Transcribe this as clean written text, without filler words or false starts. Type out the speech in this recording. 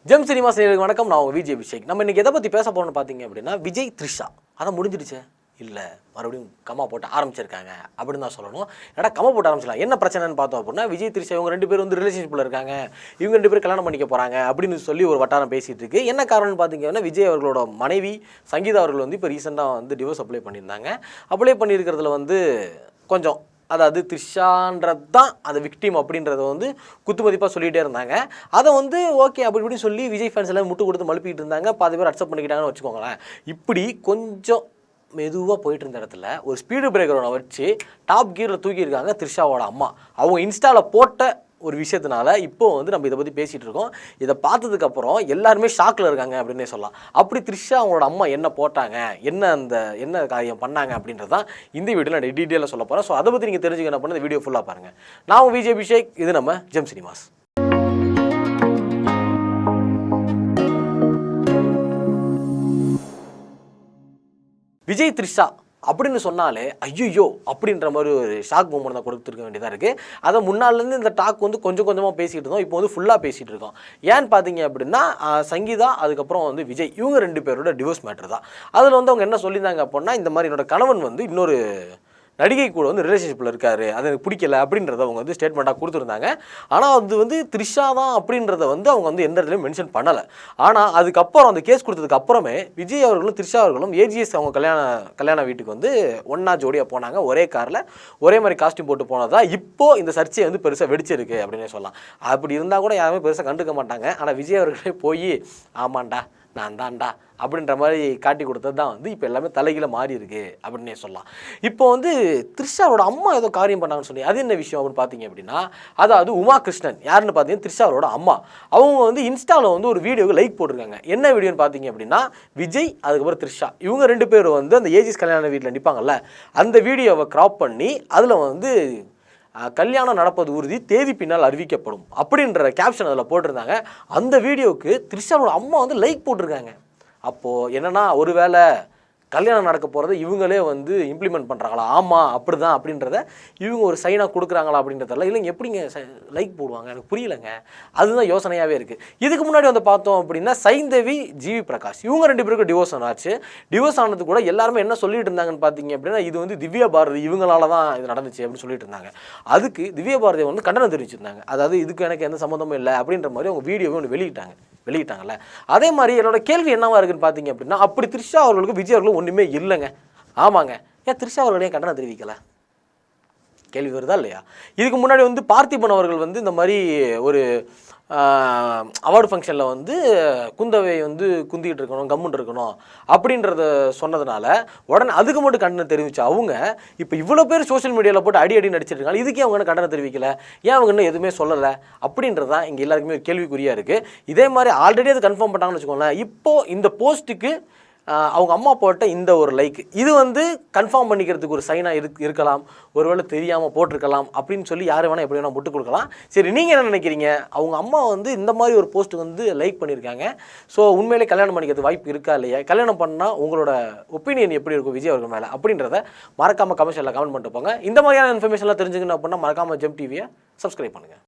GeM cinema சேனலுக்கு வணக்கம். நான் விஜய் அபிஷேக். நம்ம இன்னைக்கு எதை பற்றி பேச போகிறோம்னு பார்த்தீங்க அப்படின்னா விஜய் த்ரிஷா. அதான் முடிஞ்சிடுச்சே இல்லை, மறுபடியும் கம்மா போட்டு ஆரம்பிச்சிருக்காங்க அப்படின்னு தான் சொல்லணும். ஏன்னா கம்மா போட்டு ஆரம்பிச்சிடலாம். என்ன பிரச்சனைன்னு பார்த்தோம் அப்படின்னா விஜய் த்ரிஷா இவங்க ரெண்டு பேரும் வந்து ரிலேஷன்ஷிப்பில் இருக்காங்க, இவங்க ரெண்டு பேரும் கல்யாணம் பண்ணிக்க போகிறாங்க அப்படின்னு சொல்லி ஒரு வட்டாரம் பேசிகிட்டு இருக்கு. என்ன காரணம்னு பார்த்தீங்கன்னா விஜய் அவர்களோட மனைவி சங்கீதா அவர்கள் வந்து இப்போ ரீசெண்டாக வந்து டிவோர்ஸ் அப்ளை பண்ணியிருந்தாங்க. அப்ளை பண்ணியிருக்கிறதுல வந்து கொஞ்சம் அதாவது த்ரிஷான்றது தான் அந்த விக்டிம் அப்படின்றத வந்து குத்துமதிப்பாக சொல்லிகிட்டே இருந்தாங்க. அதை வந்து ஓகே அப்படி இப்படின்னு சொல்லி விஜய் ஃபேன்ஸ் எல்லாம் முட்டு கொடுத்து மழுப்பிக்கிட்டு இருந்தாங்க. பாதி பேர் அக்செப்ட் பண்ணிக்கிட்டாங்கன்னு வச்சுக்கோங்களேன். இப்படி கொஞ்சம் மெதுவாக போயிட்டு இருந்த இடத்துல ஒரு ஸ்பீடு பிரேக்கரோட வச்சு டாப் கியரில் தூக்கியிருக்காங்க த்ரிஷாவோட அம்மா. அவங்க இன்ஸ்டாவில் போட்ட ஒரு விஷயத்தினால இப்போ வந்து நம்ம இதை பற்றி பேசிகிட்டு இருக்கோம். இதை பார்த்ததுக்கப்புறம் எல்லாருமே ஷாக்கில் இருக்காங்க அப்படின்னே சொல்லலாம். அப்படி த்ரிஷா அவங்களோட அம்மா என்ன போட்டாங்க, என்ன காரியம் பண்ணாங்க அப்படின்றதான் இந்த வீடியோவில் நான் டீட்டெயிலாக சொல்ல போகிறேன். ஸோ அதை பற்றி நீங்கள் தெரிஞ்சுக்கணும் அப்படின்னா இந்த வீடியோ ஃபுல்லாக பாருங்கள். நான் விஜய் அபிஷேக், இது நம்ம ஜெம் சினிமாஸ். விஜய் த்ரிஷா அப்படின்னு சொன்னாலே ஐயோ அப்படின்ற மாதிரி ஒரு ஷாக் மூமெண்ட் தான் கொடுத்துருக்க வேண்டியதாக இருக்குது. அதை முன்னாலேருந்து இந்த டாக் வந்து கொஞ்சம் கொஞ்சமாக பேசிகிட்டு இருந்தோம், இப்போ வந்து ஃபுல்லாக பேசிகிட்டு இருக்கோம். ஏன்னு பார்த்தீங்க அப்படின்னா சங்கீதா அதுக்கப்புறம் வந்து விஜய் இவங்க ரெண்டு பேரோட டிவோர்ஸ் மேட்ரு தான். அதில் வந்து அவங்க என்ன சொல்லியிருந்தாங்க அப்படின்னா இந்த மாதிரி என்னோட கணவன் வந்து இன்னொரு நடிகை கூட வந்து ரிலேஷன்ஷிப்பில் இருக்காரு, அது எனக்கு பிடிக்கல அப்படின்றத அவங்க வந்து ஸ்டேட்மெண்ட்டாக கொடுத்துருந்தாங்க. ஆனால் அது வந்து த்ரிஷா தான் அப்படின்றத வந்து அவங்க வந்து எந்த இடத்துலையும் மென்ஷன் பண்ணலை. ஆனால் அதுக்கப்புறம் அந்த கேஸ் கொடுத்ததுக்கு அப்புறமே விஜய் அவர்களும் த்ரிஷா அவர்களும் ஏஜிஎஸ் அவங்க கல்யாண வீட்டுக்கு வந்து ஒன்றா ஜோடியாக போனாங்க. ஒரே காரில் ஒரே மாதிரி காஸ்டியூம் போட்டு போனதா இப்போது இந்த சர்ச்சையை வந்து பெருசாக வெடிச்சிருக்கு அப்படின்னே சொல்லலாம். அப்படி இருந்தால் கூட யாருமே பெருசாக கண்டுக்க மாட்டாங்க. ஆனால் விஜய் அவர்களே போய் ஆமாண்டா நான் தான்டா அப்படின்ற மாதிரி காட்டி கொடுத்தது தான் வந்து இப்போ எல்லாமே தலைகீழ மாறி இருக்கு அப்படின்னே சொல்லலாம். இப்போ வந்து த்ரிஷாவோட அம்மா ஏதோ காரியம் பண்ணாங்கன்னு சொல்லி அது என்ன விஷயம் அப்படின்னு பார்த்தீங்க அப்படின்னா அதாவது உமா கிருஷ்ணன் யாருன்னு பார்த்தீங்கன்னா த்ரிஷாவோட அம்மா. அவங்க வந்து இன்ஸ்டாவில் வந்து ஒரு வீடியோவுக்கு லைக் போட்டிருக்காங்க. என்ன வீடியோன்னு பார்த்தீங்க அப்படின்னா விஜய் அதுக்கப்புறம் த்ரிஷா இவங்க ரெண்டு பேரும் வந்து அந்த ஏஜிஎஸ் கல்யாண வீட்டில் நிற்பாங்கல்ல அந்த வீடியோவை கிராப் பண்ணி அதில் வந்து கல்யாணம் நடப்பது உறுதி, தேதி பின்னால் அறிவிக்கப்படும் அப்படின்ற கேப்ஷன் அதில் போட்டிருந்தாங்க. அந்த வீடியோவுக்கு த்ரிஷாவோட அம்மா வந்து லைக் போட்டிருக்காங்க. அப்போது என்னென்னா ஒருவேளை கல்யாணம் நடக்க போகிறத இவங்களே வந்து இம்ப்ளிமெண்ட் பண்ணுறாங்களா, ஆமாம் அப்படி தான் அப்படின்றத இவங்க ஒரு சைனாக கொடுக்குறாங்களா அப்படின்றதெல்லாம் இல்லைங்க எப்படிங்க லைக் போடுவாங்க எனக்கு புரியலைங்க. அதுதான் யோசனையாகவே இருக்குது. இதுக்கு முன்னாடி வந்து பார்த்தோம் அப்படின்னா சைந்தவி ஜிவி பிரகாஷ் இவங்க ரெண்டு பேருக்கும் டிவோர்ஸ் ஆச்சு. டிவோர்ஸ் ஆனது கூட எல்லாருமே என்ன சொல்லிட்டு இருந்தாங்கன்னு பார்த்தீங்க அப்படின்னா இது வந்து திவ்யா பாரதி இவங்களால தான் இது நடந்துச்சு அப்படின்னு சொல்லிட்டு இருந்தாங்க. அதுக்கு திவ்யா பாரதி வந்து கண்டனம் தெரிவிச்சிருந்தாங்க. அதாவது இதுக்கு எனக்கு எந்த சம்மந்தமும் இல்லை அப்படின்ற மாதிரி அவங்க வீடியோவை ஒன்று வெளியிட்டாங்கல்ல. அதே மாதிரி என்னோட கேள்வி என்னவா இருக்குன்னு பார்த்தீங்க அப்படின்னா அப்படி த்ரிஷா அவர்களுக்கு விஜய் அவர்களும் ஒன்றுமே இல்லைங்க. ஆமாங்க, ஏன் த்ரிஷா அவர்களுடைய கண்டனம் தெரிவிக்கலை கேள்வி வருதா இல்லையா? இதுக்கு முன்னாடி வந்து பார்த்திபன் அவர்கள் வந்து இந்த மாதிரி ஒரு அவார்டு ஃபங்க்ஷனில் வந்து குந்தவை வந்து குந்திக்கிட்டு இருக்கணும் கம்முன்னு இருக்கணும் அப்படின்றத சொன்னதுனால உடனே அதுக்கு மட்டும் கண்டனம் தெரிவிச்சு அவங்க இப்போ இவ்வளோ பேர் சோஷியல் மீடியாவில் போட்டு அடி நடிச்சிருக்காங்க. இதுக்கே அவங்க என்ன கண்டனம் தெரிவிக்கலை, ஏன் அவங்க இன்னும் எதுவுமே சொல்லலை அப்படின்றது தான் இங்கே எல்லாருக்குமே ஒரு கேள்விக்குறியாக இருக்குது. இதே மாதிரி ஆல்ரெடி அது கன்ஃபார்ம் பண்ணாங்கன்னு வச்சுக்கோங்களேன். இப்போது இந்த போஸ்ட்டுக்கு அவங்க அம்மா போட்ட இந்த ஒரு லைக் இது வந்து கன்ஃபார்ம் பண்ணிக்கிறதுக்கு ஒரு சைனாக இருக்கலாம், ஒருவேளை தெரியாமல் போட்டிருக்கலாம் அப்படின்னு சொல்லி யார் வேணால் எப்படி வேணால் முட்டு கொடுக்கலாம். சரி, நீங்கள் என்ன நினைக்கிறீங்க? அவங்க அம்மா வந்து இந்த மாதிரி ஒரு போஸ்ட்டு வந்து லைக் பண்ணியிருக்காங்க. ஸோ உண்மையிலே கல்யாணம் பண்ணிக்கிறது வாய்ப்பு இருக்கா இல்லையா? கல்யாணம் பண்ணால் உங்களோட ஒப்பீனியன் எப்படி இருக்கும் விஜய் அவர்கள் மேலே அப்படின்றத மறக்காமல் கமெண்ட்ஸில் கமெண்ட் பண்ணிட்டு போங்க. இந்த மாதிரியான இன்ஃபர்மேஷன்லாம் தெரிஞ்சுக்கணும் அப்படின்னா மறக்காமல் ஜெம் டிவியை சப்ஸ்கிரைப் பண்ணுங்கள்.